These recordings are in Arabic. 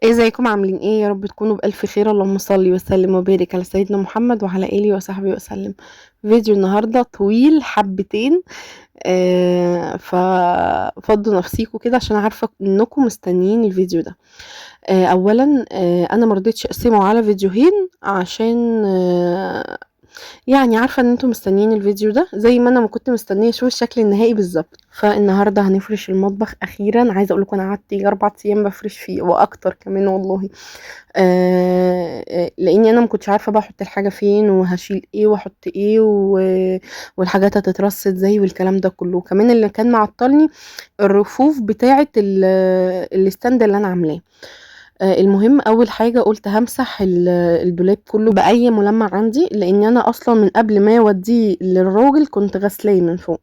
ازيكم عاملين ايه؟ يا رب تكونوا بألف خير. اللهم صل وسلم وبارك على سيدنا محمد وعلى آله وصحبه وسلم. فيديو النهاردة طويل حبتين. ففضوا نفسيكم كده عشان عارفة انكم مستنيين الفيديو ده. اولا انا مرضتش اقسمه على فيديوهين عشان يعني عارفة ان انتم مستنيين الفيديو ده زي ما انا ما كنت مستنية اشوف الشكل النهائي بالظبط. فالنهارده هنفرش المطبخ اخيرا. عايزه اقول لكم انا قعدت 4 ايام بفرش فيه واكتر كمان والله. لاني انا ما كنتش عارفه بقى احط الحاجه فين وهشيل ايه واحط ايه والحاجات هتترص ازاي والكلام ده كله. كمان اللي كان معطلني الرفوف بتاعه الستاند اللي انا عاملاه. المهم اول حاجه قلت همسح الدولاب كله باي ملمع عندي، لان انا اصلا من قبل ما اوديه للراجل كنت غسلاه من فوق.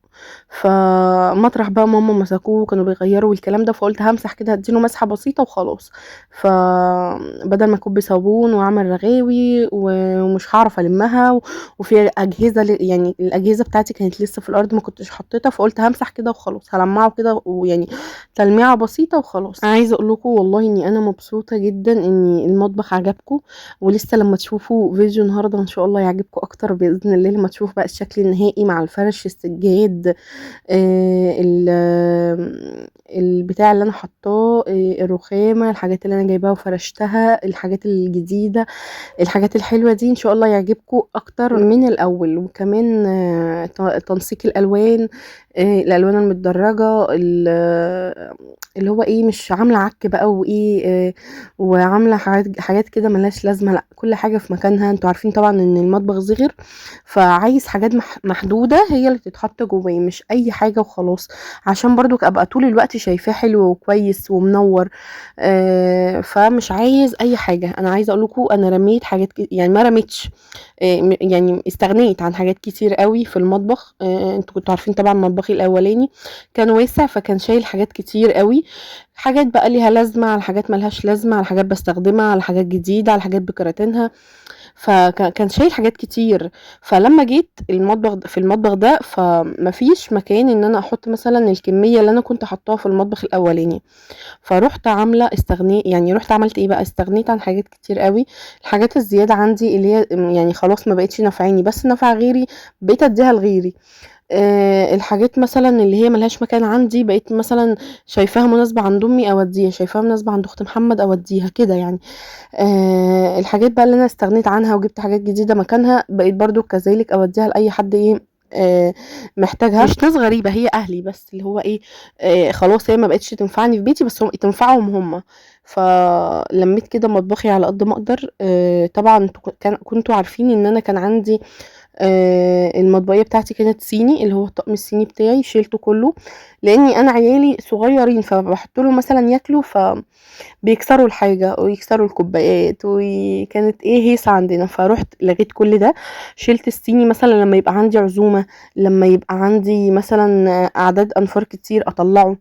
فمطرح بقى ماما مسكوه كانوا بيغيروا الكلام ده، فقلت همسح كده هديله مسحه بسيطه وخلاص. فبدل ما اكب صابون واعمل رغاوي ومش هعرف المها وفي اجهزه يعني الاجهزه بتاعتي كانت لسه في الارض ما كنتش حطيتها، فقلت همسح كده وخلاص هلمعه كده ويعني تلميعه بسيطه وخلاص. عايزه اقول لكم والله اني انا مبسوطه جدا ان المطبخ عجبكم، ولسه لما تشوفوا فيديو النهارده ان شاء الله يعجبكم اكتر باذن الله. لما تشوفوا بقى الشكل النهائي مع الفرش السجاد، البتاع اللي انا حطاه، الرخامه، الحاجات اللي انا جايباها وفرشتها، الحاجات الجديده، الحاجات الحلوة دي ان شاء الله يعجبكم اكتر من الاول. وكمان تنسيق الالوان، الالوان المتدرجة، اللي هو ايه، مش عاملة عك بقى وايه، وعاملة حاجات كده ملهاش لازمة. لا، كل حاجة في مكانها. انتوا عارفين طبعا ان المطبخ صغير، فعايز حاجات محدودة هي اللي تتحط جواه، مش اي حاجة وخلاص، عشان برضو ابقى طول الوقت شايفاه حلو وكويس ومنور. فمش عايز اي حاجه. انا عايزه اقول لكم انا رميت حاجات يعني ما رميتش، يعني استغنيت عن حاجات كتير قوي في المطبخ. انتوا كنتوا عارفين طبعا مطبخي الاولاني كان واسع، فكان شايل حاجات كتير قوي. حاجات بقى ليها لازمه، على حاجات ملهاش لازمه، على حاجات بستخدمها، على حاجات جديده، على حاجات بكراتينها. فكان شايل حاجات كتير. فلما جيت في المطبخ ده فمفيش مكان ان انا احط مثلا الكميه اللي انا كنت حطاها في المطبخ الاولاني. فرُحت عاملة يعني رُحت عملت إيه بقى، استغنيت عن حاجات كتير أوي. الحاجات الزيادة عندي اللي هي يعني خلاص ما بقتش نافعاني بس نافعة غيري، بقيت أدّيها لغيري. الحاجات مثلًا اللي هي ما لهاش مكان عندي بقيت مثلًا شايفاها مناسبة عند أمي أودّيها، شايفاها مناسبة عند أخت محمد أودّيها، كده يعني. الحاجات بقى اللي أنا استغنيت عنها وجِبت حاجات جديدة مكانها، بقيت برضه كذلك أودّيها لأي حد إيه، محتاجها. مش ناس غريبة، هي أهلي بس، اللي هو إيه، خلاص هي ما بقتش تنفعني في بيتي بس تنفعهم هم. فلميت كده مطبخي على قد ما أقدر. طبعًا انتم كنتم عارفين إن أنا كان عندي المطبقية بتاعتي كانت صيني، اللي هو الطقم الصيني بتاعي شيلته كله، لإني أنا عيالي صغيرين فباحط لهم مثلًا ياكلوا بيكسروا الحاجة ويكسروا الكوبايات، وكانت ايه هيصة عندنا. فروحت لغيت كل ده، شلت الصيني مثلا لما يبقى عندي عزومة، لما يبقى عندي مثلا اعداد انفار كتير اطلعه.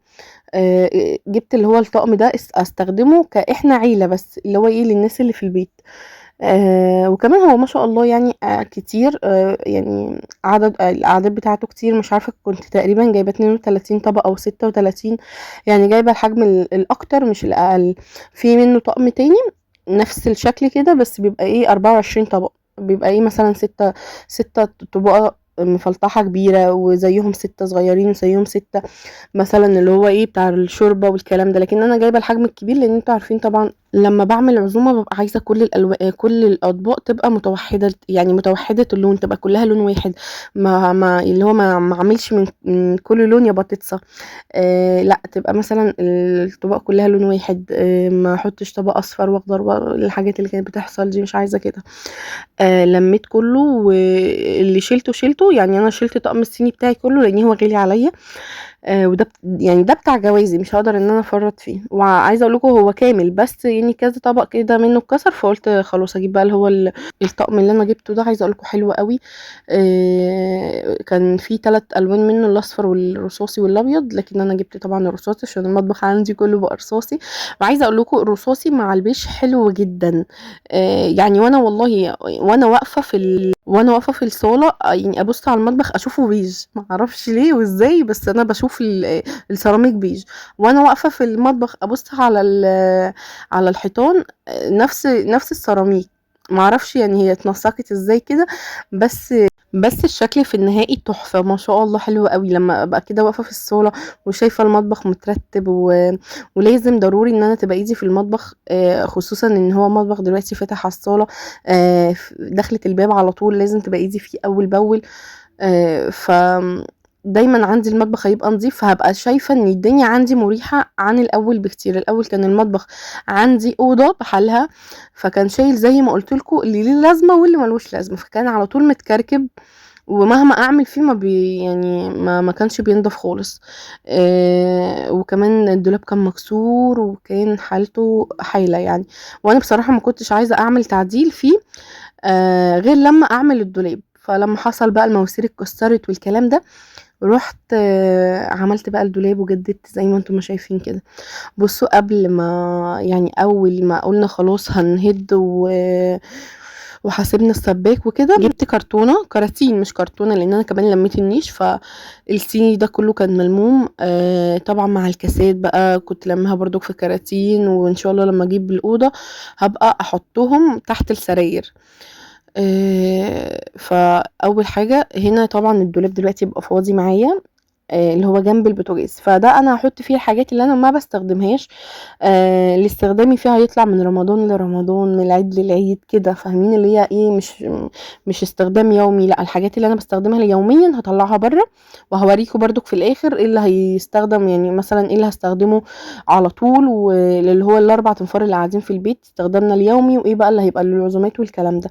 جبت اللي هو الطقم ده استخدمه كاحنا عيلة بس، اللي هو ايه للناس اللي في البيت. وكمان هو ما شاء الله يعني كتير، يعني الأعداد بتاعته كتير. مش عارفة كنت تقريبا جايبة 32 طبق أو 36، يعني جايبة الحجم الأكتر مش الأقل. في منه طقم تاني نفس الشكل كده بس بيبقى ايه 24 طبق، بيبقى ايه مثلا ستة طبقة مفلطحة كبيرة، وزيهم 6 صغيرين وزيهم 6 مثلا اللي هو ايه بتاع الشوربة والكلام ده. لكن انا جايبة الحجم الكبير لان انتوا عارفين طبعا لما باعمل عزومة بابقى عايزة كل الأطباق تبقى متوحدة، يعني متوحدة اللون، تبقى كلها لون واحد. ما اللي هو ما اعملش من كل لون يا بطاطسة. لأ، تبقى مثلًا الطباق كلّها لون واحد. ما احطش طبق أصفر وأخضر الحاجات اللي كانت بتحصل دي مش عايزة كده. لمّيت كلّه واللي شِلته، يعني أنا شِلت طقم الصيني بتاعي كلّه لإن هو غالي عليَّ. وده يعني ده بتاع جوازي مش هاقدر إن أنا أفرّط فيه. وعايزة أقول لكم هو كامل بس يعني كذا طبق كده منّه اتكسر، فقُلت خلاص أجيب بقى اللي هو الطقم اللي أنا جِبته ده. عايزة أقول لكم حلو أوي. كان في 3 ألوان منّه، الأصفر والرصاصي والأبيض، لكن أنا جِبت طبعًا الرصاصي عشان المطبخ عندي كلّه بقى رصاصي. وعايزة أقول لكم الرصاصي مع البيش حلو جدًا. يعني وأنا والله وأنا واقفة في الصالة، يعني أبُص على المطبخ أشوفه بيج، ما أعرفش ليه وإزاي، بس أنا الرفوف السيراميك بيج، وانا واقفه في المطبخ ابص على الحيطان، نفس السيراميك. معرفش يعني هي اتنسقت ازاي كده، بس الشكل في النهائي تحفة ما شاء الله، حلو قوي لما ابقى كده واقفة في الصالة وشايفة المطبخ مترتب ولازم ضروري ان انا تبقى ايدي في المطبخ، خصوصا ان هو مطبخ دلوقتي فاتح على الصالة، دخلة الباب على طول لازم تبقى ايدي فيه اول باول. ف دايما عندي المطبخ هيبقى نظيف، فهبقى شايفة ان الدنيا عندي مريحة عن الاول بكتير. الاول كان المطبخ عندي اوضة بحالها، فكان شايل زي ما قلت لكم اللي ليه لازمة واللي ملوش لازمة، فكان على طول متكركب، ومهما اعمل فيه ما يعني ما كانش بينضف خالص. وكمان الدولاب كان مكسور وكان حالته حايلة يعني، وانا بصراحة ما كنتش عايزة اعمل تعديل فيه غير لما اعمل الدولاب. فلما حصل بقى المواسير اتكسرت والكلام ده، رحت عملت بقى الدولاب وجددت زي ما انتم ما شايفين كده. بصوا قبل ما يعني اول ما قلنا خلاص هنهد وحاسبنا السباك وكده، جبت كراتين مش كرتونه، لان انا كمان لميت النيش، فالصيني ده كله كان ملموم. طبعا مع الكاسات بقى كنت لمها برضو في كراتين، وان شاء الله لما اجيب الاوضه هبقى احطهم تحت السراير. فاول حاجه هنا طبعا الدولاب دلوقتي يبقى فاضي معايا، اللي هو جنب البوتاجاز، فده انا هحط فيه الحاجات اللي انا ما بستخدمهاش، اللي استخدامي فيها هيطلع من رمضان لرمضان، من العيد للعيد كده، فاهمين اللي هي ايه، مش استخدام يومي، لا الحاجات اللي انا بستخدمها يوميا هطلعها بره، وهوريكم برضو في الاخر ايه اللي هيستخدم، يعني مثلا ايه اللي هستخدمه على طول، واللي هو الاربع تنفار اللي قاعدين في البيت استخدامنا اليومي، وايه بقى اللي هيبقى للعزومات والكلام ده.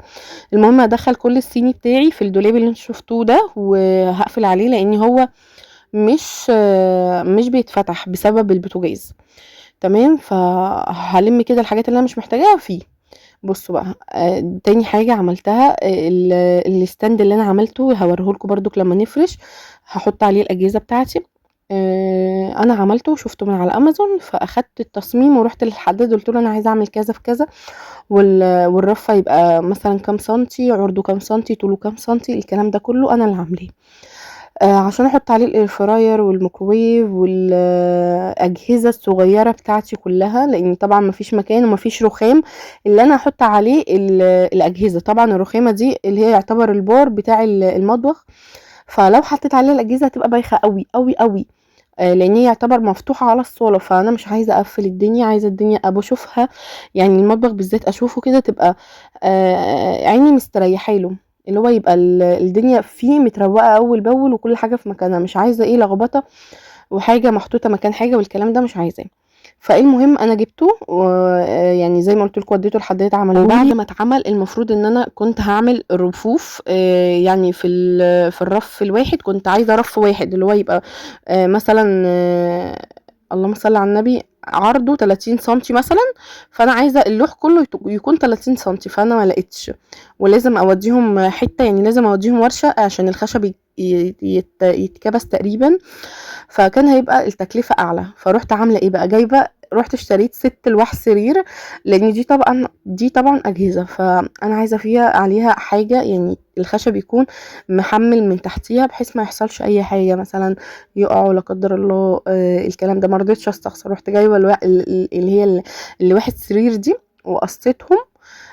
المهم هدخل كل الصيني بتاعي في الدولاب اللي انتوا شفتوه ده، وهقفل عليه لان هو مش بيتفتح بسبب البوتاجاز. تمام، فهلم كده الحاجات اللي انا مش محتاجاها فيه. بصوا بقى، تاني حاجة عملتها، الستاند اللي انا عملته هوريهولكوا برضو لما نفرش، هحط عليه الاجهزة بتاعتي. انا عملته وشفته من على امازون، فاخدت التصميم ورحت للحداد قلت له انا عايزه اعمل كذا في كذا، والرف يبقى مثلا كام سنتي، عرضه كام سنتي، طوله كام سنتي، الكلام ده كله انا اللي عاملاه. عشان احط عليه الاير فراير والميكروويف والاجهزه الصغيره بتاعتي كلها، لان طبعا مفيش مكان ومفيش رخام اللي انا احط عليه الاجهزه. طبعا الرخامه دي اللي هي يعتبر البار بتاع المطبخ، فلو حطيت عليه الاجهزه هتبقى بايخه قوي قوي قوي، لان هي يعتبر مفتوحه على الصاله، فانا مش عايزه اقفل الدنيا، عايزه الدنيا ابقى اشوفها، يعني المطبخ بالذات اشوفه كده تبقى عيني مستريحه له، اللي هو يبقى الدنيا فيه متروقه اول باول وكل حاجه في مكانها، مش عايزه ايه لخبطه وحاجه محطوطه مكان حاجه والكلام ده مش عايزاه. فالمهم انا جبته، ويعني زي ما قلت لكم وديته لحد عمله. وبعد ما اتعمل المفروض ان انا كنت هعمل رفوف، يعني في الرف الواحد كنت عايزه رف واحد اللي هو يبقى مثلا اللهم صل على النبي عرضه 30 سنتي مثلا، فانا عايزه اللوح كله يكون 30 سنتي، فانا ما لقيتش، ولازم اوديهم حته، يعني لازم اوديهم ورشه عشان الخشب يتكبس تقريبا، فكان هيبقى التكلفه اعلى. فروحت عامله ايه بقى، جايبه رحت اشتريت 6 لوح سرير، لان دي طبعا اجهزه، فانا عايزه فيها عليها حاجه، يعني الخشب يكون محمل من تحتيها بحيث ما يحصلش اي حاجه مثلا يقعوا لا قدر الله. الكلام ده ما رضيتش استخسر، رحت جايبه اللي هي الواحد سرير دي وقصيتهم،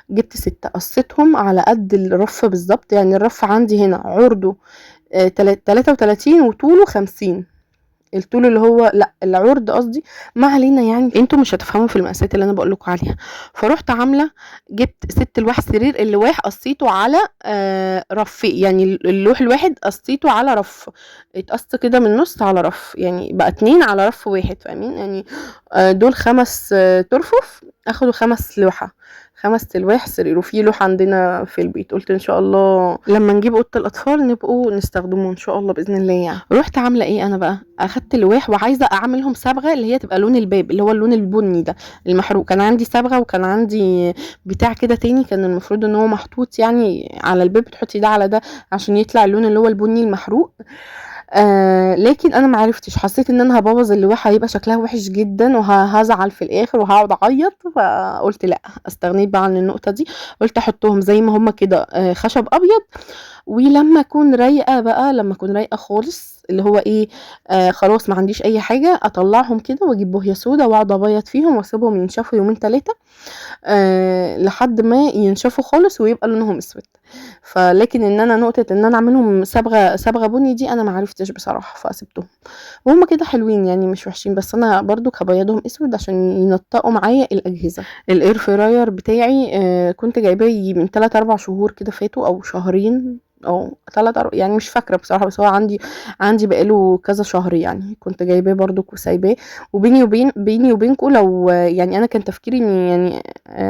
جبت 6 قصيتهم على قد الرف بالظبط، يعني الرف عندي هنا عرضه 33 وطوله 50، الطول اللي هو لا العرض قصدي، ما علينا يعني انتوا مش هتفهموا في المقاسات اللي انا بقول لكم عليها. فروحت عامله جبت 6 لوح سرير، اللواح قصيته على رف، يعني اللوح الواحد قصيته على رف، اتقص كده من النص على رف، يعني بقى 2 على رف واحد، فاهمين يعني دول 5 ترفف اخدوا 5 لوحه، 5 الواح سرير. وفي لوح عندنا في البيت قلت ان شاء الله لما نجيب اوضه الاطفال نبقوا نستخدمه ان شاء الله باذن الله يعني. رحت عامله ايه انا بقى، اخدت لواح وعايزه اعملهم صبغه اللي هي تبقى لون الباب اللي هو اللون البني ده المحروق، كان عندي صبغه وكان عندي بتاع كده تاني كان المفروض ان هو محطوط يعني على الباب، بتحطي ده على ده عشان يطلع اللون اللي هو البني المحروق. لكن انا معرفتش، حسيت ان انا هبوظ اللوحه هيبقى شكلها وحش جدا وهزعل في الاخر وهقعد اعيط، فقلت لا، استغنيت بقى عن النقطه دي، قلت احطهم زي ما هما كده خشب ابيض. ولما اكون رايقه بقى، لما اكون رايقه خالص اللي هو ايه، خلاص ما عنديش اي حاجه، اطلعهم كده واجيب بوهيه سودا واقعد ابيض فيهم واسيبهم ينشفوا يومين 3 لحد ما ينشفوا خالص ويبقى لونهم اسود. فلكن ان انا نقطه ان انا اعملهم صبغه بني دي انا ما عرفتش بصراحه، فسبتهم. وهم كده حلوين يعني مش وحشين، بس انا برضو هبيضهم اسود عشان ينطقوا معايا الاجهزه. الاير فراير بتاعي كنت جايباه يجي من 3 4 شهور كده فاتوا او شهرين او 3 يعني مش فاكره بصراحه، بس هو عندي بقاله كذا شهر يعني. كنت جايباه برضو وسايباه. بيني وبينكم لو يعني انا كان تفكيري اني يعني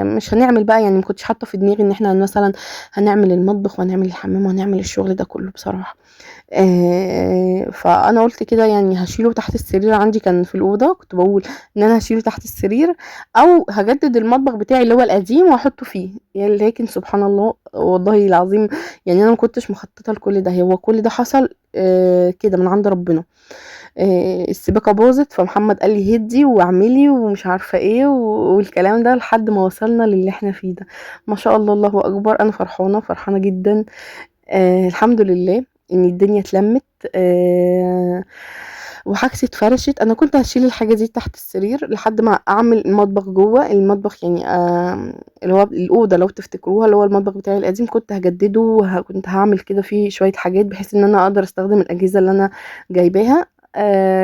مش هنعمل بقى، يعني ما كنتش حاطه في دماغي ان احنا مثلا هنعمل المطبخ وهنعمل الحمام وهنعمل الشغل ده كله بصراحه. فانا قلت كده يعني هشيله تحت السرير عندي، كان في الاوضه كنت بقول ان انا هشيله تحت السرير او هجدد المطبخ بتاعي اللي هو القديم واحطه فيه يعني. لكن سبحان الله والله العظيم، يعني انا ما كنتش مخططه لكل ده، هو كل ده حصل كده من عند ربنا. السباكه باظت فمحمد قال لي هدي واعملي ومش عارفه ايه والكلام ده لحد ما وصلنا للي احنا فيه ده. ما شاء الله الله اكبر، انا فرحانه جدا. الحمد لله ان الدنيا اتلمت. وحاجتي اتفرشت. انا كنت هشيل الحاجه دي تحت السرير لحد ما اعمل المطبخ جوه المطبخ يعني اللي هو الاوضه لو تفتكروها اللي هو المطبخ بتاعي القديم، كنت هجدده كنت هعمل كده فيه شويه حاجات بحيث ان انا اقدر استخدم الاجهزه اللي انا جايباها.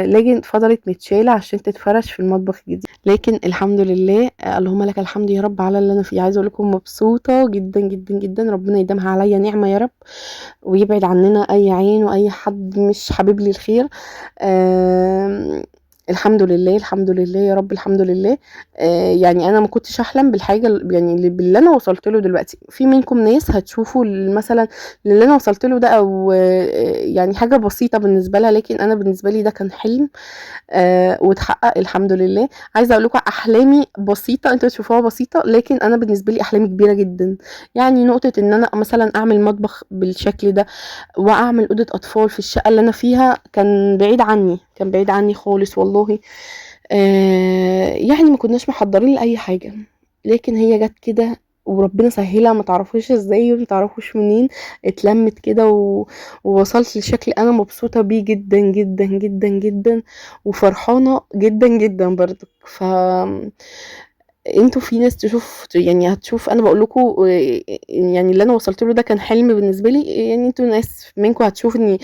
لكن فضلت متشالة عشان تتفرش في المطبخ الجديد. لكن الحمد لله اللهم لك الحمد يا رب على اللي انا فيه. عايزه اقول لكم مبسوطه جدا جدا جدا، ربنا يديمها عليا نعمه يا رب، ويبعد عننا اي عين واي حد مش حابب لي الخير. آم، الحمد لله الحمد لله يا رب الحمد لله. يعني انا ما كنتش احلم بالحاجه يعني باللي انا وصلت له دلوقتي. في منكم ناس هتشوفوا مثلا اللي انا وصلت له ده او يعني حاجه بسيطه بالنسبه لها، لكن انا بالنسبه لي ده كان حلم واتحقق الحمد لله. عايزه اقول لكم احلامي بسيطه انتوا تشوفوها بسيطه، لكن انا بالنسبه لي احلامي كبيره جدا. يعني نقطه ان انا مثلا اعمل مطبخ بالشكل ده واعمل اوضه اطفال في الشقه اللي انا فيها كان بعيد عني، كان بعيد عني خالص والله. يعني ما كناش محضرين لاي حاجه، لكن هي جت كده وربنا سهلها، ما تعرفوش ازاي وما تعرفوش منين اتلمت كده ووصلت لشكل انا مبسوطه بيه جدا جدا جدا جدا وفرحانه جدا جدا برضك. انتوا في ناس تشوف يعني هتشوف انا بقول لكم يعني اللي انا وصلت له ده كان حلم بالنسبه لي، يعني انتوا ناس منكم هتشوف اني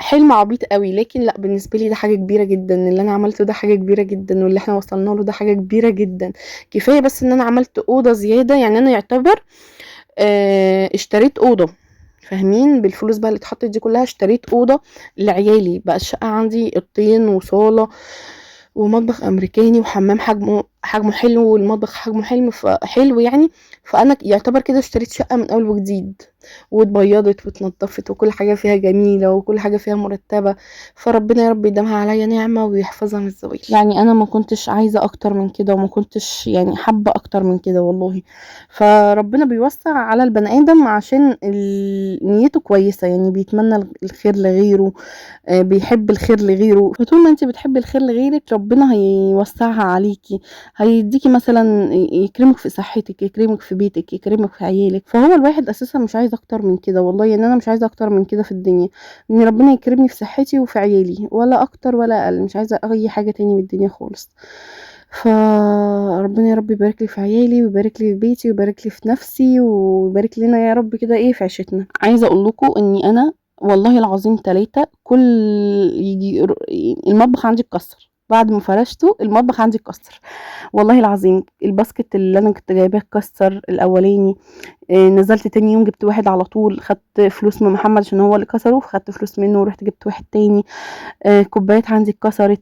حلم عبيط قوي، لكن لا بالنسبه لي ده حاجه كبيره جدا. اللي انا عملته ده حاجه كبيره جدا، واللي احنا وصلنا له ده حاجه كبيره جدا. كفايه بس ان انا عملت اوضه زياده، يعني انا يعتبر اشتريت اوضه، فاهمين؟ بالفلوس بقى اللي اتحطت دي كلها اشتريت اوضه لعيالي. بقى الشقه عندي اوضتين وصاله ومطبخ امريكاني وحمام حجمه حلو والمطبخ حجمه حلو يعني. فانا يعتبر كده اشتريت شقه من اول وجديد، واتبيضت واتنضفت وكل حاجه فيها جميله وكل حاجه فيها مرتبه. فربنا يا رب يديمها عليا نعمه ويحفظها من الزوال. يعني انا ما كنتش عايزه اكتر من كده وما كنتش يعني حابه اكتر من كده والله. فربنا بيوسع على البني ادم عشان نيته كويسه، يعني بيتمنى الخير لغيره، بيحب الخير لغيره. فطول ما انت بتحبي الخير لغيرك ربنا هيوسعها عليكي، هيديكي مثلا يكرمك في صحتك، يكرمك في بيتك، يكرمك في عيالك. فهو الواحد اساسا مش عايز اكتر من كده والله، يعني انا مش عايزه اكتر من كده في الدنيا، ان ربنا يكرمني في صحتي وفي عيالي، ولا اكتر ولا اقل. مش عايزه اي حاجه تاني من الدنيا خالص. فربنا يا رب يبارك لي في عيالي ويبارك لي في بيتي ويبارك لي في نفسي ويبارك لنا يا رب كده ايه في عيشتنا. عايزه اقول لكم اني انا والله العظيم 3 كل يجي المطبخ عندي اتكسر بعد ما فرشته. المطبخ عندي اتكسر والله العظيم. الباسكت اللي انا كنت جايباه اتكسر الاولاني، نزلت تاني يوم جبت واحد على طول، خدت فلوس من محمد عشان هو اللي كسره، فخدت فلوس منه ورحت جبت واحد تاني. كوبايات عندي اتكسرت،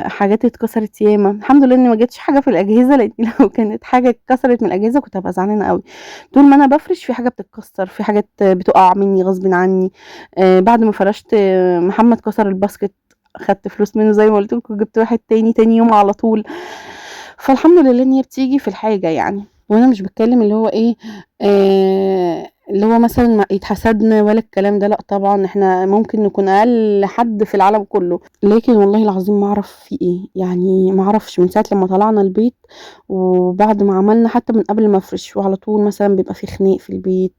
حاجات اتكسرت ياما. الحمد لله اني ما جبتش حاجه في الاجهزه، لان لو كانت حاجه اتكسرت من الاجهزه كنت هبقى زعلانه قوي. طول ما انا بفرش في حاجه بتتكسر، في حاجات بتقع مني غصب عني. بعد ما فرشت محمد كسر الباسكت، خدت فلوس منه زي ما قلت لكم، جبت واحد تاني يوم على طول. فالحمد لله ان هي بتيجي في الحاجه يعني. وانا مش بتكلم اللي هو ايه اللي هو مثلا ما يتحسدنا ولا الكلام ده، لا طبعا احنا ممكن نكون اقل حد في العالم كله، لكن والله العظيم ما اعرف في ايه، يعني ما اعرفش من ساعه لما طلعنا البيت وبعد ما عملنا، حتى من قبل ما افرش وعلى طول مثلا بيبقى في خناق في البيت،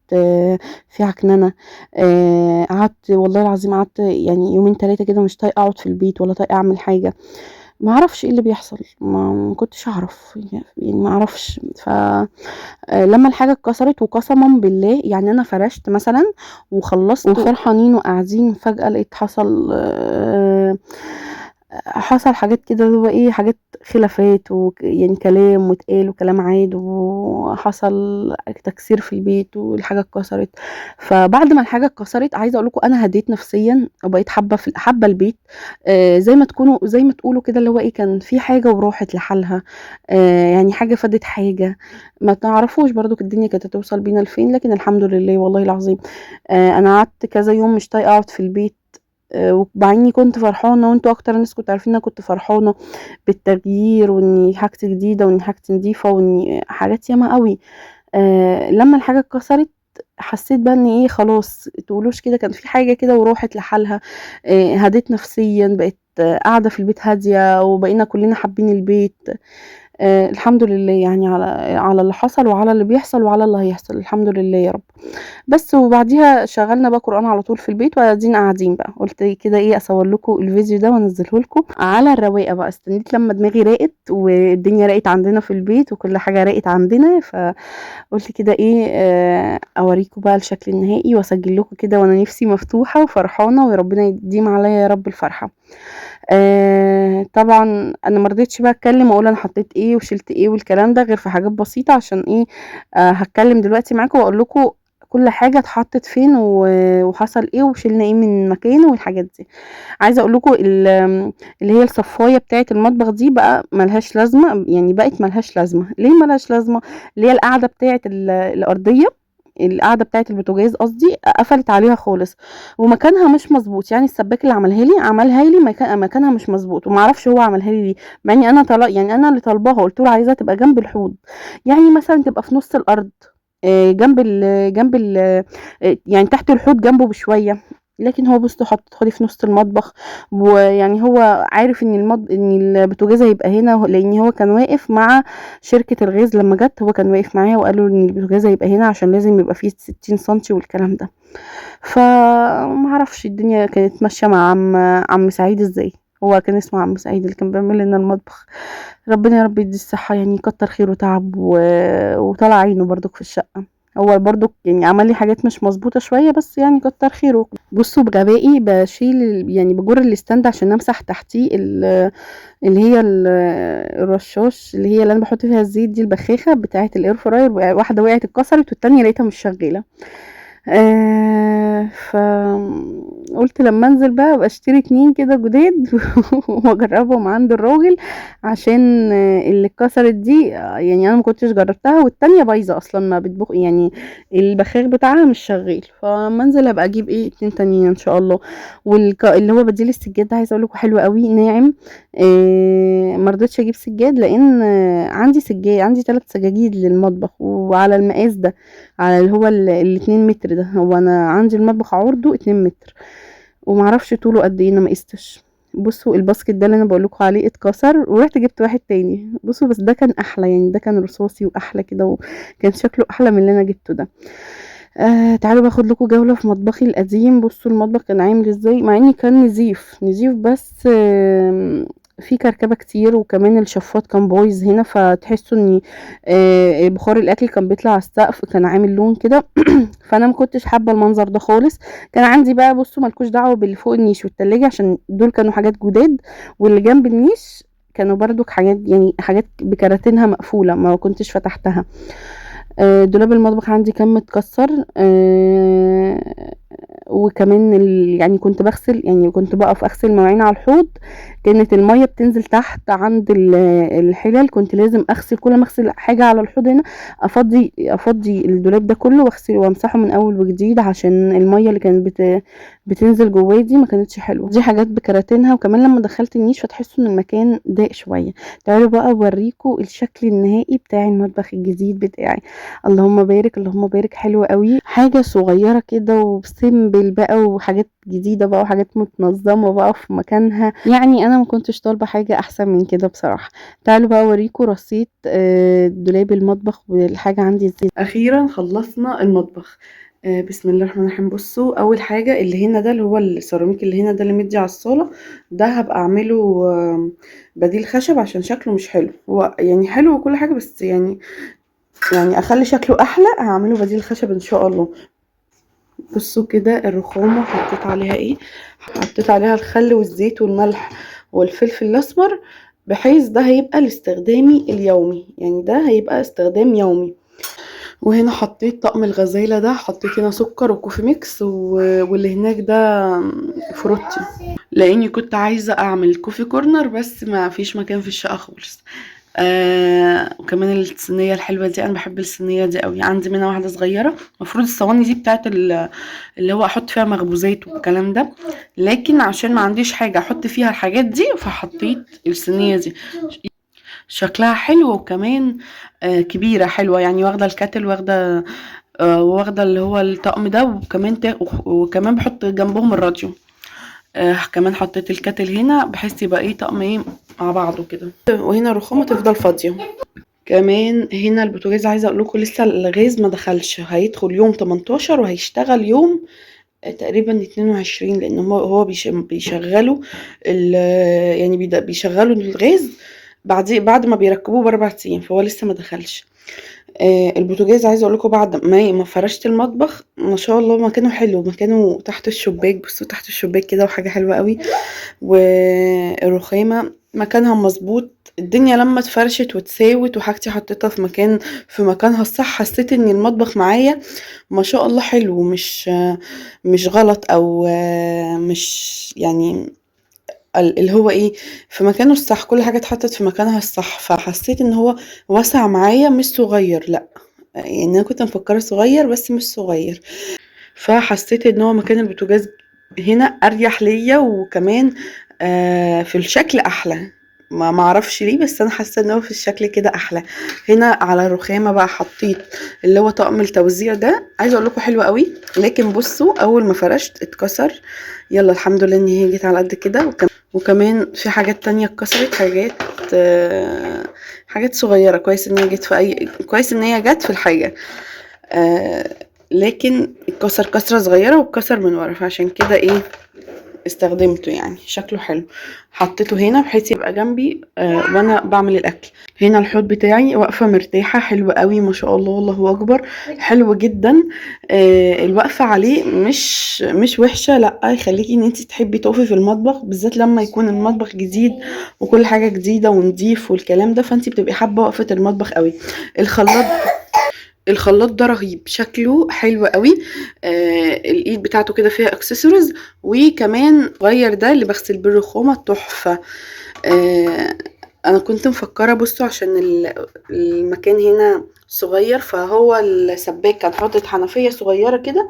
في عكننه. قعدت والله العظيم قعدت يعني يومين ثلاثه كده مش طايقه اقعد في البيت ولا طايقه اعمل حاجه. ما اعرفش ايه اللي بيحصل، ما كنتش اعرف يعني ما اعرفش. لما الحاجة اتكسرت وقسما بالله يعني انا فرشت مثلا وخلصت وفرحانين وقاعدين، فجأة لقيت حصل حصل حاجات كده اللي هو ايه، حاجات خلافات يعني كلام واتقال وكلام عاد، وحصل تكسير في البيت والحاجة اتكسرت. فبعد ما الحاجة اتكسرت عايزة اقول لكم انا هديت نفسيا وبقيت حابة البيت. زي ما تقولوا كده اللي هو ايه، كان في حاجة وراحت لحالها. يعني حاجة فادت حاجة. ما تعرفوش برضو الدنيا كانت هتوصل بينا لفين، لكن الحمد لله والله العظيم. انا قعدت كذا يوم مش طايقه اقعد في البيت. ومع اني كنت فرحانه، وانتوا اكتر ناس كنتوا عارفين ان انا كنت فرحانه بالتغيير، واني حاجتي جديده واني حاجتي نظيفه واني حاجات ياما قوي. لما الحاجه اتكسرت حسيت بقى ان ايه، خلاص تقولوش كده، كان في حاجه كده وراحت لحالها. هديت نفسيا، بقيت قاعده في البيت هاديه، وبقينا كلنا حابين البيت. الحمد لله يعني على اللي حصل وعلى اللي بيحصل وعلى اللي هيحصل، الحمد لله يا رب. بس وبعديها شغلنا بقى قرآن على طول في البيت، وقاعدين قاعدين بقى قلت كده ايه اصور لكم الفيديو ده وانزله لكم على الرواقه بقى. استنيت لما دماغي راقت والدنيا راقت عندنا في البيت وكل حاجه راقت عندنا، فقلت كده ايه اوريكم بقى الشكل النهائي واسجل لكم كده، وانا نفسي مفتوحه وفرحانه، وربنا يديم عليا يا رب الفرحه. طبعا انا ما رضيتش بقى اتكلم واقول انا حطيت ايه وشلت ايه والكلام ده، غير في حاجات بسيطه، عشان ايه هتكلم دلوقتي معاكم واقول لكم كل حاجه اتحطت فين وحصل ايه وشلنا ايه من مكانه والحاجات دي. عايزه اقول لكم اللي هي الصفايه بتاعه المطبخ دي بقى ملهاش لازمه، يعني بقت ملهاش لازمه. ليه ملهاش لازمه؟ اللي هي القاعده بتاعه الارضيه، القاعده بتاعه البوتاجاز قصدي، قفلت عليها خالص ومكانها مش مظبوط. يعني السباك اللي عملها لي مكانها مش مظبوط، وما اعرفش هو عملها لي ليه، مع اني انا يعني انا اللي طالباها، قلت له عايزاها تبقى جنب الحوض، يعني مثلا تبقى في نص الارض، جنب ال يعني تحت الحوض جنبه بشويه. لكن هو بص حطها لي في نص المطبخ، ويعني هو عارف ان ان البوتاجاز هيبقى هنا، لان هو كان واقف مع شركة الغاز لما جت، هو كان واقف معايا وقالوا ان البوتاجاز هيبقى هنا عشان لازم يبقى فيه 60 سنتي والكلام ده. فما اعرفش الدنيا كانت ماشيه مع عم سعيد ازاي. هو كان اسمه عم سعيد اللي كان بيعمل لنا المطبخ. ربنا يا رب يدي الصحه، يعني كتر خيره وتعب وطلع عينه برضك في الشقه. هو برضك يعني عمل لي حاجات مش مظبوطه شويه، بس يعني كتر خيره. بصوا بغبائي بشيل يعني بجر الاستند عشان امسح تحتيه اللي هي الرشاش، اللي هي اللي انا بحط فيها الزيت دي، البخاخه بتاعه الاير فراير، واحده وقعت اتكسرت والتانيه لقيتها مش شغاله. فقلت لما انزل بقى ابقى اشتري 2 كده جداد واجربهم عند الراجل، عشان اللي اتكسرت دي يعني انا ما كنتش جربتها، والتانية بايظه اصلا ما بتبخ، يعني البخاخ بتاعها مش شغال. فما انزل ابقى اجيب ايه 2 تانيين ان شاء الله. اللي هو بديل السجاد ده عايزه اقول لكم حلو قوي ناعم. ما رضيتش اجيب سجاد لان عندي سجاد، عندي 3 سجاجيد للمطبخ وعلى المقاس ده، على اللي هو ال2 متر ده. هو انا عندي المطبخ عرضه 2 متر ومعرفش طوله قد ايه، انا ما قستش. بصوا الباسكت ده اللي انا بقول لكم عليه اتكسر، ورحت جبت واحد تاني. بصوا بس ده كان احلى، يعني ده كان رصاصي واحلى كده، وكان شكله احلى من اللي انا جبته ده. تعالوا باخد لكم جولة في مطبخي القديم. بصوا المطبخ كان عامل ازاي، مع اني كان نظيف نظيف، بس في كركبة كتير، وكمان الشفاط كان بايظ هنا، فتحسوا ان بخار الاكل كان بيطلع على السقف، كان عامل لون كده. فانا ما كنتش حابه المنظر ده خالص. كان عندي بقى بصوا ملكوش دعوه باللي فوق النيش والتلاجة، عشان دول كانوا حاجات جداد، واللي جنب النيش كانوا برضو حاجات، يعني حاجات بكراتينها مقفوله ما كنتش فتحتها. دولاب المطبخ عندي كان متكسر. وكمان يعني كنت بغسل، يعني كنت بقف اغسل مواعين على الحوض، كانت الميه بتنزل تحت عند الحلل، كنت لازم اغسل كل ما اغسل حاجه على الحوض هنا افضي الدولاب ده كله واغسله وامسحه من اول وجديد، عشان الميه اللي كانت بتنزل جواه دي ما كانتش حلوه. دي حاجات بكراتينها. وكمان لما دخلت النيش فتحسوا ان المكان ضاق شويه. تعالوا بقى اوريكم الشكل النهائي بتاع المطبخ الجديد بتاعي. اللهم بارك اللهم بارك، حلو قوي، حاجه صغيره كده وسيمبل بقى، وحاجات جديده بقى، وحاجات متنظمه بقى في مكانها. يعني انا ما كنتش طالبه حاجه احسن من كده بصراحه. تعالوا بقى اوريكم رصيد دولاب المطبخ والحاجه عندي ازاي. اخيرا خلصنا المطبخ. بسم الله الرحمن الرحيم. بصوا، اول حاجه اللي هنا ده اللي هو السيراميك اللي هنا ده اللي مدي على الصاله، ده هبقى اعمله بديل خشب عشان شكله مش حلو. هو يعني حلو وكل حاجه، بس يعني اخلي شكله احلى، هعمله بديل خشب ان شاء الله. بصوا كده الرخامه حطيت عليها ايه، حطيت عليها الخل والزيت والملح والفلفل الاسمر، بحيث ده هيبقى لاستخدامي اليومي، يعني ده هيبقى استخدام يومي. وهنا حطيت طقم الغزالة ده، حطيت هنا سكر وكوفي ميكس واللي هناك ده فروتي، لاني كنت عايزة اعمل كوفي كورنر بس ما فيش مكان في الشقة خالص. وكمان الصينية الحلوة دي، انا بحب الصينية دي قوي، عندي منها واحدة صغيرة. المفروض الصواني دي بتاعت اللي هو احط فيها مخبوزات والكلام ده، لكن عشان ما عنديش حاجة احط فيها الحاجات دي فحطيت الصينية دي. شكلها حلو، وكمان كبيرة حلوة، يعني واخدة الكاتل، واخدة اللي هو الطقم ده، وكمان بحط جنبهم الراديو. كمان حطيت الكاتل هنا بحيث يبقى ايه طقم ايه مع بعضه كده. وهنا الرخامة تفضل فاضية. كمان هنا البوتاجاز، عايزة اقول لكم لسه الغاز ما دخلش، هيدخل يوم 18 وهيشتغل يوم تقريبا 22، لان هو بيشغلوا يعني بيشغلوا الغاز بعد ما بيركبوه ب4 ايام، فهو لسه ما دخلش. البوتاجاز عايزه اقول لكم بعد ما فرشت المطبخ ما شاء الله مكانه حلو، مكانه تحت الشباك. بصوا تحت الشباك كده، وحاجه حلوه قوي. والرخامه مكانها مظبوط. الدنيا لما اتفرشت واتساوت وحاجتي حطيتها في مكانها الصح، حسيت ان المطبخ معايا ما شاء الله حلو، مش غلط، او مش يعني اللي هو ايه، في مكانه الصح، كل حاجة اتحطت في مكانها الصح. فحسيت ان هو وسع معايا، مش صغير، لا، يعني انا كنت مفكرة صغير بس مش صغير. فحسيت ان هو مكان البوتاجاز هنا اريح ليا، وكمان في الشكل احلى. ما معرفش ليه، بس انا حاسه ان هو في الشكل كده احلى. هنا على الرخامه بقى حطيت اللي هو طقم التوزيع ده، عايزه اقول لكم حلو قوي، لكن بصوا اول ما فرشت اتكسر. يلا الحمد لله ان هي جت على قد كده. وكمان في حاجات تانية اتكسرت، حاجات صغيره. كويس ان هي جت في الحاجه. لكن اتكسر كسرة صغيرة واتكسر من ورا، فعشان كده ايه استخدمته، يعني شكله حلو. حطيته هنا بحيث يبقى جنبي وانا بعمل الاكل. هنا الحوض بتاعي واقفة مرتاحة، حلو قوي ما شاء الله، الله اكبر، حلو جدا. الوقفة عليه مش وحشة، لا، يخليكي ان انت تحبي تقفي في المطبخ، بالذات لما يكون المطبخ جديد وكل حاجة جديدة ونضيف والكلام ده، فانت بتبقي حابة وقفة المطبخ قوي. الخلاط ده رهيب، شكله حلو قوي. الايد بتاعته كده فيها اكسسوارز، وكمان غير ده اللي بغسل بيه الرخامه، تحفه. انا كنت مفكره، بصوا عشان المكان هنا صغير، فهو السباك كان حاطط حنفيه صغيره كده،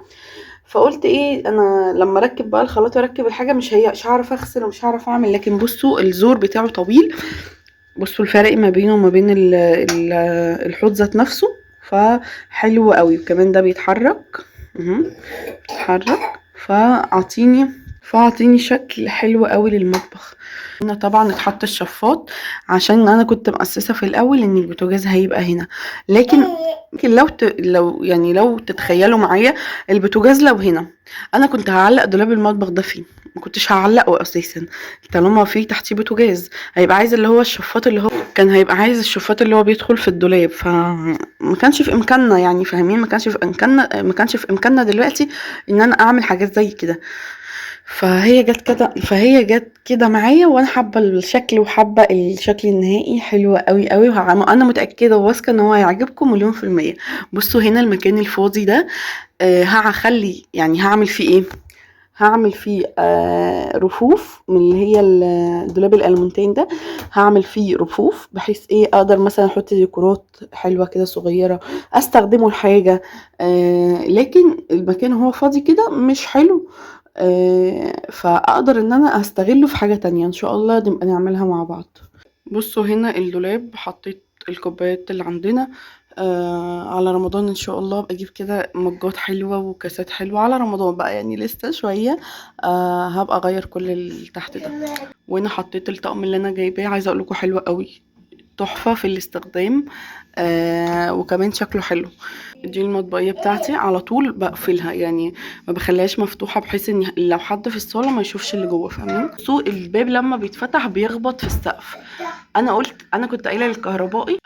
فقلت ايه انا لما اركب بقى الخلاط واركب الحاجه مش هعرف اغسل ومش هعرف اعمل. لكن بصوا الزور بتاعه طويل، بصوا الفرق ما بينه وما بين الحوض ذات نفسه، فحلو قوي. وكمان ده بيتحرك، بيتحرك، فاعطيني شكل حلو قوي للمطبخ. هنا طبعا اتحط الشفاط، عشان انا كنت مؤسسه في الاول ان البوتاجاز هيبقى هنا، لكن لو تتخيلوا معايا البوتاجاز لو هنا، انا كنت هعلق دولاب المطبخ ده فيه، ما كنتش هعلقه اساسا. طالما فيه تحتيه بوتاجاز، هيبقى عايز اللي هو الشفاط، اللي هو كان هيبقى عايز الشفاط اللي هو بيدخل في الدولاب، فما كانش في امكاننا، يعني فاهمين، ما كانش في امكاننا دلوقتي ان انا اعمل حاجات زي كده. فهي جت كده معايا، وانا حابه الشكل وحابه الشكل النهائي حلو قوي قوي، انا متاكده وواثقه ان هو هيعجبكم مليون في الميه. بصوا هنا المكان الفاضي ده هخلي يعني هعمل فيه ايه، هعمل فيه رفوف من اللي هي الدولاب الالمونتين ده. هعمل فيه رفوف بحيث ايه اقدر مثلا احط ديكورات حلوه كده صغيره استخدمه لحاجه. لكن المكان هو فاضي كده مش حلو، فاقدر ان انا استغله في حاجه تانية ان شاء الله نبقى نعملها مع بعض. بصوا هنا الدولاب حطيت الكوبايات اللي عندنا. على رمضان ان شاء الله ابقى اجيب كده مجات حلوه وكاسات حلوه على رمضان بقى، يعني لسه شويه. هبقى اغير كل اللي تحت ده. وهنا حطيت الطقم اللي انا جايباه، عايزه اقول لكم حلو قوي، تحفه في الاستخدام. وكمان شكله حلو. دي المطبقية بتاعتي على طول بقفلها، يعني ما بخليهاش مفتوحة بحيث ان لو حد في الصالة ما يشوفش اللي جوه، فاهمين؟ سوق الباب لما بيتفتح بيخبط في السقف. انا كنت قايله للكهربائي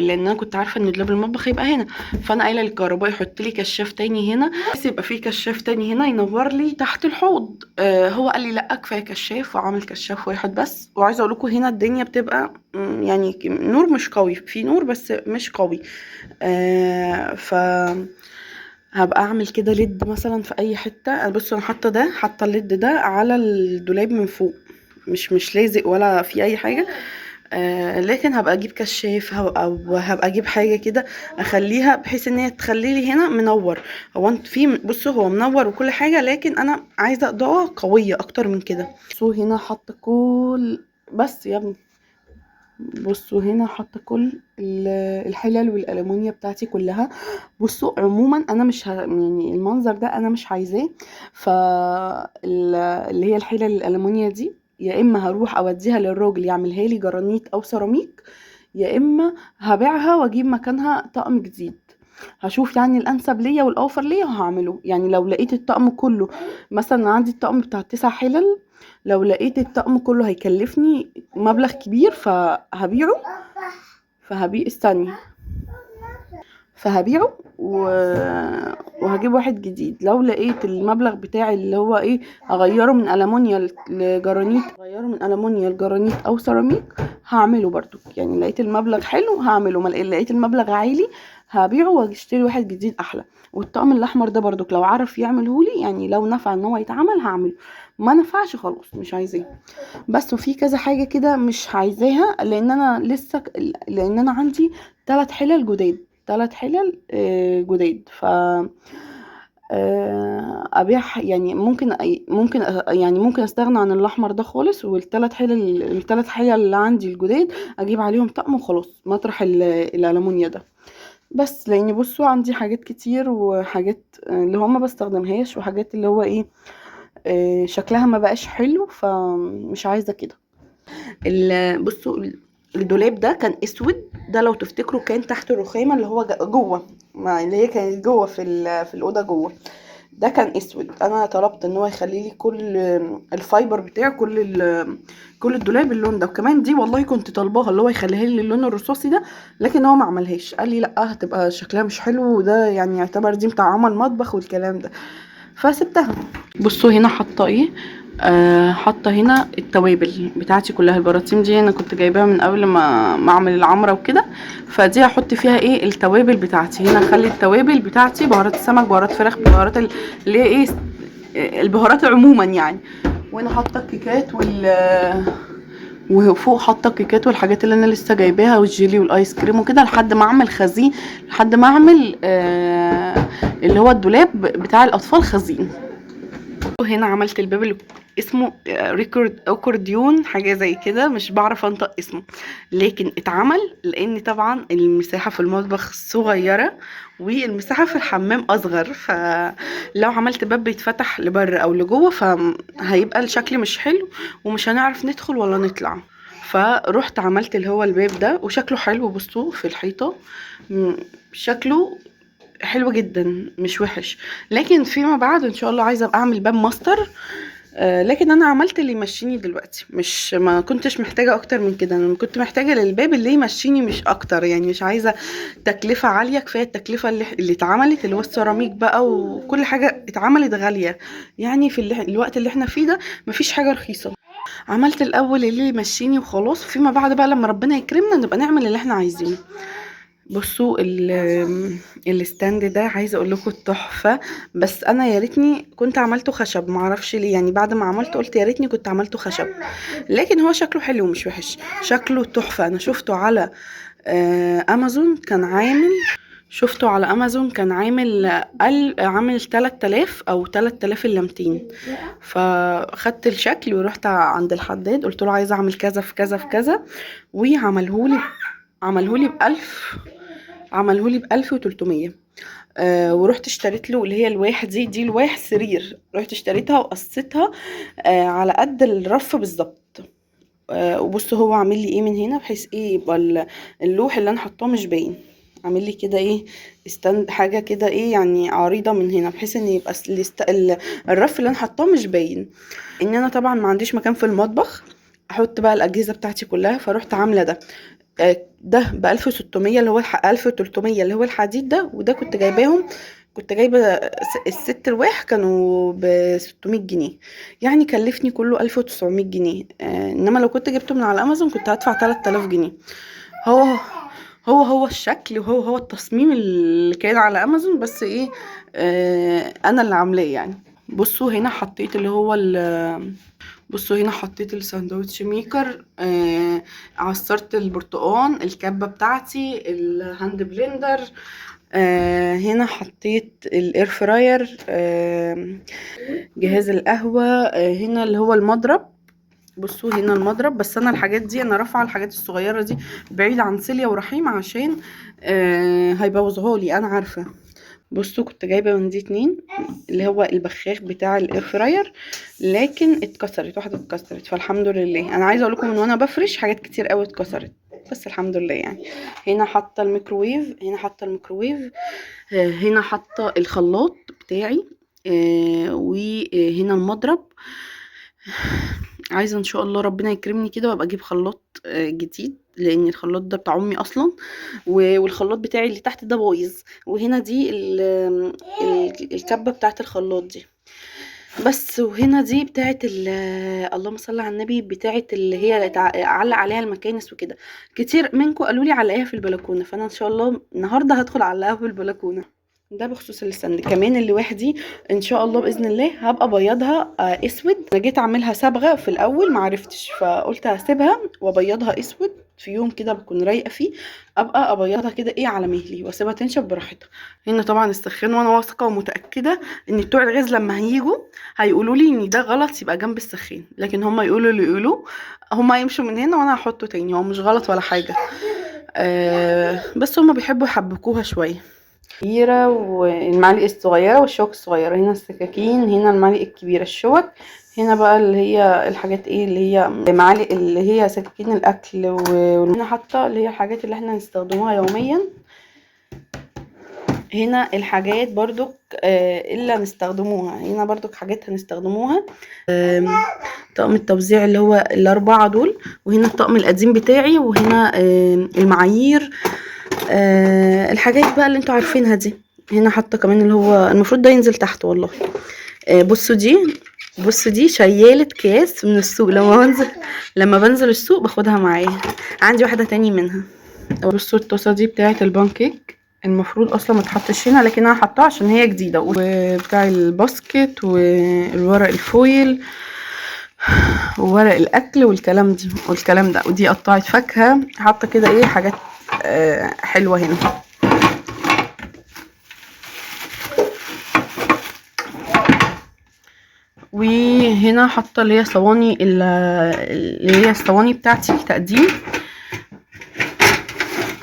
لان انا كنت عارفه ان دولاب المطبخ يبقى هنا. فانا قايله للكهربائي يحط لي كشاف تاني هنا، بس يبقى في كشاف تاني هنا ينور لي تحت الحوض. هو قال لي لا كفايه كشاف، وعامل كشاف واحد بس. وعايزه اقول لكم هنا الدنيا بتبقى يعني نور مش قوي، في نور بس مش قوي. ف هبقى اعمل كده ليد مثلا في اي حته. بصوا انا حاطه الليد ده على الدولاب من فوق، مش لازق ولا في اي حاجه. لكن هبقى اجيب كشاف او هبقى اجيب حاجه كده اخليها بحيث ان هي تخلي لي هنا منور. هو انت في بصوا هو منور وكل حاجه، لكن انا عايزه اضاءه قويه اكتر من كده. بصوا هنا حاطه كل بس يا ابني بصوا هنا حاطه كل الحلل والالومنيا بتاعتي كلها. بصوا عموما انا مش يعني المنظر ده انا مش عايزاه. اللي هي الحلل الالومنيا دي يا اما هروح اوديها للراجل يعملها لي جرانيت او سيراميك، يا اما هبيعها واجيب مكانها طقم جديد. هشوف يعني الانسب ليا والاوفر ليا وهعمله. يعني لو لقيت الطقم كله، مثلا عندي الطقم بتاع 9 حلل، لو لقيت الطقم كله هيكلفني مبلغ كبير فهبيعه. استني، فهبيعه وهجيب واحد جديد. لو لقيت المبلغ بتاعي اللي هو ايه اغيره من ألمونيا لجرانيت او سيراميك هعمله برضو. يعني لقيت المبلغ حلو هعمله، ما لقيت المبلغ عالي هبيعه واشتري واحد جديد احلى. والطقم الاحمر ده برضو لو عرف يعملهولي، يعني لو نفع ان هو يتعمل هعمله، ما نفعش خلاص مش عايزاه. بس وفي كذا حاجة كده مش عايزاها لان انا عندي 3 حلل جداد، 3 حلل جداد. ف ابيع يعني ممكن استغنى عن الاحمر ده خالص، الثلاث حلل اللي عندي الجداد اجيب عليهم طقم وخلاص مطرح الالومنيا ده. بس لاني بصوا عندي حاجات كتير، وحاجات اللي هما بستخدمهاش، وحاجات اللي هو ايه شكلها ما بقاش حلو، فمش عايزه كده. بصوا الدولاب ده كان اسود، ده لو تفتكروا كان تحت الرخامه اللي هو جوه، اللي هي كانت جوه في الاوضه جوه. ده كان اسود، انا طلبت ان هو يخلي لي كل الفايبر بتاع كل الدولاب اللون ده. وكمان دي والله كنت طالباها اللي هو يخليها لي اللون الرصاصي ده، لكن هو ما عملهاش، قال لي لا هتبقى شكلها مش حلو، وده يعني يعتبر دي بتاع عمل مطبخ والكلام ده، فسبتها. بصوا هنا حاطه ايه، حاطه هنا التوابل بتاعتي كلها. البراطيم دي انا كنت جايباها من قبل ما اعمل العمره وكده، فدي هحط فيها ايه التوابل بتاعتي. هنا اخلي التوابل بتاعتي بهارات السمك، بهارات فراخ، بهارات اللي هي ايه البهارات عموما يعني. وانا حاطه الكيكات وفوق حاطه الكيكات والحاجات اللي انا لسه جايباها والجيلي والايس كريم وكده، لحد ما اعمل خزين، لحد ما اعمل اللي هو الدولاب بتاع الاطفال خزين. وهنا عملت الباب اللي اسمه ريكورد اكورديون حاجه زي كده، مش بعرف انطق اسمه، لكن اتعمل لان طبعا المساحه في المطبخ صغيره والمساحه في الحمام اصغر، فلو عملت باب بيتفتح لبره او لجوه فهيبقى الشكل مش حلو ومش هنعرف ندخل ولا نطلع. فروحت عملت اللي هو الباب ده وشكله حلو. بصوا في الحيطه شكله حلو جدا مش وحش. لكن فيما بعد ان شاء الله عايزه ابقى اعمل باب ماستر لكن انا عملت اللي يمشيني دلوقتي، مش ما كنتش محتاجه اكتر من كده. انا كنت محتاجه للباب اللي يمشيني مش اكتر، يعني مش عايزه تكلفه عاليه. كفايه التكلفه اللي اتعملت، اللي هو السيراميك بقى وكل حاجه اتعملت غاليه. يعني في الوقت اللي احنا فيه ده مفيش حاجه رخيصه. عملت الاول اللي يمشيني وخلاص، فيما بعد بقى لما ربنا يكرمنا نبقى نعمل اللي احنا عايزينه. بصوا الستاند ده، عايزه اقول لكم تحفه. بس انا يا ريتني كنت عملته خشب، معرفش ليه، يعني بعد ما عملته قلت يا ريتني كنت عملته خشب. لكن هو شكله حلو مش وحش، شكله تحفه. انا شفته على امازون كان عامل، شفته على امازون كان عامل 3000 او 3000 الا 200. فاخدت الشكل ورحت عند الحداد قلت له عايزه اعمل كذا في كذا في كذا، عملهولي ب1000، عملهولي ب1300. ورحت اشتريت له اللي هي الواح دي الواح سرير، رحت اشتريتها وقصيتها على قد الرف بالظبط. وبصوا هو عامل لي ايه من هنا، بحيث ايه يبقى اللوح اللي انا حطاه مش باين. عامل لي كده ايه، استند حاجه كده ايه يعني عريضه من هنا، بحيث ان يبقى الرف اللي انا حطاه مش باين. ان انا طبعا ما عنديش مكان في المطبخ احط بقى الاجهزه بتاعتي كلها، فروحت عامله ده. ده ب1600 اللي هو 1300 اللي هو الحديد ده، وده كنت جايباهم، كنت جايبه الست الواح كانوا ب600 جنيه، يعني كلفني كله 1900 جنيه. انما لو كنت جبته من على امازون كنت هدفع 3000 جنيه. هو هو الشكل وهو التصميم اللي كان على امازون، بس ايه انا اللي عاملاه يعني. بصوا هنا حطيت اللي هو بصوا هنا حطيت الساندوتش ميكر، عصرت البرتقان، الكبة بتاعتي، الهاند بلندر، هنا حطيت الاير فراير، جهاز القهوة، هنا اللي هو المضرب. بصوا هنا المضرب. بس انا الحاجات دي انا رافعه الحاجات الصغيره دي بعيد عن سيليا ورحيم عشان هيبوظوها لي انا عارفه. بصوا كنت جايبه من دي 2 اللي هو البخاخ بتاع الاير فراير، لكن اتكسرت واحده، اتكسرت فالحمد لله. انا عايزه اقول لكم من وانا بفرش حاجات كتير قوي اتكسرت، بس الحمد لله يعني. هنا حاطه الميكروويف، هنا حاطه الخلاط بتاعي، وهنا المضرب. عايزه ان شاء الله ربنا يكرمني كده وابقى اجيب خلاط جديد، لان الخلاط ده بتاع امي اصلا، والخلاط بتاعي اللي تحت ده بايظ. وهنا دي الكبه بتاعه الخلاط دي بس. وهنا دي بتاعه اللهم صل على النبي، بتاعه اللي هي اعلق عليها المكانس وكده. كتير منكم قالوا لي علقيها في البلكونه، فانا ان شاء الله النهارده هدخل اعلقها في البلكونه. ده بخصوص الستاند. كمان اللوح دي ان شاء الله باذن الله هبقى بيضها اسود. انا جيت اعملها صبغه في الاول معرفتش، فقلت هسيبها وابيضها اسود في يوم كده بكون رايقه فيه، ابقى ابيضها كده ايه على مهلي واسيبها تنشف براحتها. هنا طبعا السخان، وانا واثقه ومتاكده ان بتوع الغاز لما هيجوا هيقولوا لي ان ده غلط يبقى جنب السخان، لكن هم يقولوا اللي يقولوه، هم يمشوا من هنا وانا هحطه تاني، هو مش غلط ولا حاجه. بس هم بيحبوا يحبكوها شويه. كبيرة والمعالق الصغيرة والشوك الصغيرة، هنا السكاكين، هنا المعالق الكبيرة الشوك، هنا بقى اللي هي الحاجات ايه اللي هي معالق اللي هي سكاكين الاكل، وهنا حاطة اللي هي الحاجات اللي احنا هنستخدموها يوميا. هنا الحاجات برضك اللي هنستخدموها، هنا برضك حاجات هنستخدموها. طقم التوزيع اللي هو ال4 دول، وهنا الطقم القديم بتاعي، وهنا المعايير، الحاجات بقى اللي انتوا عارفينها دي. هنا حاطه كمان اللي هو المفروض ده ينزل تحت والله. بصوا دي شيالة كاس من السوق، لما بنزل السوق باخدها معايا، عندي واحده تاني منها. بصوا الطاسه دي بتاعه البانكيك، المفروض اصلا ما تحطش هنا لكن انا حطاها عشان هي جديده. وبتاع الباسكت والورق الفويل وورق الاكل والكلام ده. ودي قطعت فاكهه، حاطه كده ايه حاجات حلوه هنا. وهنا حاطه اللي هي صواني، اللي هي الصواني بتاعتي التقديم.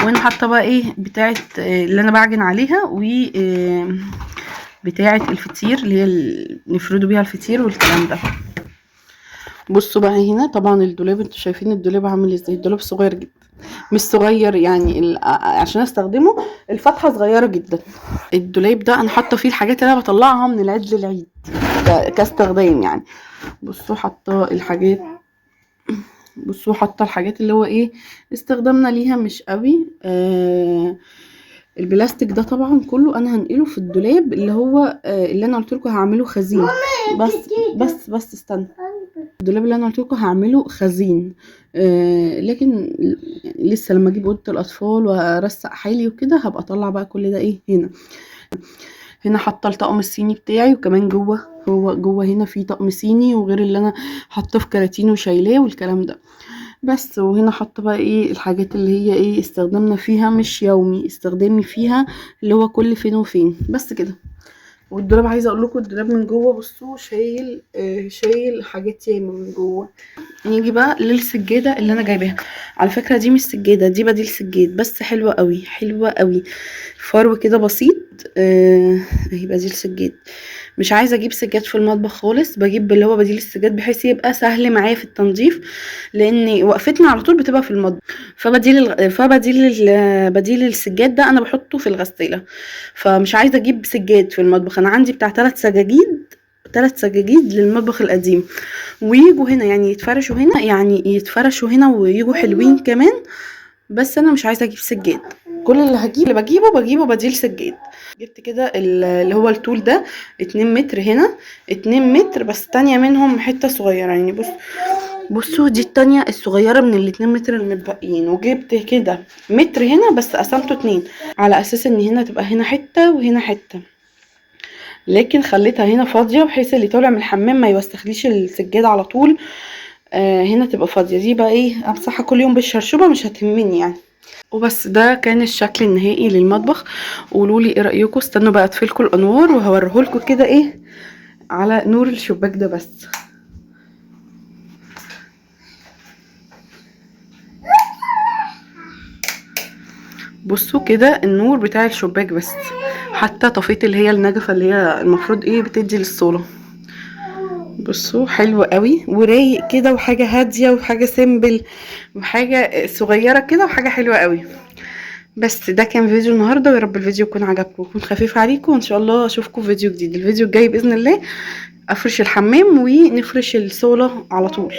وهنا حاطه بقى ايه بتاعه اللي انا بعجن عليها، و بتاعه الفطير اللي هي نفردوا بيها الفطير والكلام ده. بصوا بقى هنا طبعا الدولاب، انتوا شايفين الدولاب عامل ازاي، الدولاب صغير جدا. مش صغير يعني عشان استخدمه الفتحه صغيره جدا. الدولاب ده انا حاطه فيه الحاجات اللي انا بطلعها من العيد للعيد كاستخدام يعني. بصوا حاطه الحاجات، بصوا حاطه الحاجات اللي هو ايه استخدامنا ليها مش قوي. البلاستيك ده طبعا كله انا هنقله في الدولاب اللي هو اللي انا قلت لكم هعمله خزين. بس استنى، الدولاب اللي انا قلت لكم هعمله خزين. لكن يعني لسه لما اجيب اوضه الاطفال وارسق حالي وكده هبقى اطلع بقى كل ده ايه هنا. هنا حاطه الطقم الصيني بتاعي، وكمان جوه هنا في طقم صيني وغير اللي انا حاطه في كراتين وشايلاه والكلام ده بس. وهنا حاطه بقى ايه الحاجات اللي هي ايه استخدامنا فيها مش يومي، استخدامي فيها اللي هو كل فين وفين بس كده. والدولاب عايزه اقول لكم الدولاب من جوه بصوا شايل حاجات ياما من جوه. نيجي بقى للسجاده اللي انا جايباها. على فكره دي مش سجاده، دي بديل سجاد بس حلوه قوي حلوه قوي، فرو كده بسيط. اهي بديل سجاد. مش عايزه اجيب سجاد في المطبخ خالص، بجيب اللي هو بديل السجاد بحيث يبقى سهل معايا في التنظيف، لان وقفتنا على طول بتبقى في المطبخ. بديل السجاد ده انا بحطه في الغساله. فمش عايزه اجيب سجاد في المطبخ، انا عندي بتاع 3 سجاجيد للمطبخ القديم، ويجوا هنا يعني يتفرشوا هنا ويجوا حلوين كمان. بس انا مش عايزه اجيب سجاد، كل اللي بجيبه بديل سجاد. جبت كده اللي هو الطول ده 2 متر هنا، 2 متر بس تانية منهم حته صغيره يعني. بصوا دي التانية الصغيرة من ال2 متر المتبقيين. وجبت كده متر هنا بس قسمته 2 على اساس ان هنا تبقى هنا حتة وهنا حتة، لكن خليتها هنا فاضية بحيث اللي طالع من الحمام ما يوسخليش السجادة على طول. هنا تبقى فاضية، دي بقى ايه امسحها كل يوم بالشرشوبة مش هتهمني يعني. وبس ده كان الشكل النهائي للمطبخ. قولولي ايه رأيكم. استنوا بقى اطفيلكوا الانوار وهوريهولكوا كده ايه على نور الشباك ده بس. بصوا كده النور بتاع الشباك بس، حتى طفيت اللي هي النجفة اللي هي المفروض ايه بتدي للصولة. بصوا حلو قوي ورايق كده، وحاجة هادية وحاجة سيمبل وحاجة صغيرة كده وحاجة حلوة قوي. بس ده كان فيديو النهاردة، ويا رب الفيديو يكون عجبكم ويكون خفيف عليكم، وان شاء الله اشوفكم في فيديو جديد. الفيديو الجاي بإذن الله افرش الحمام ونفرش الصولة على طول.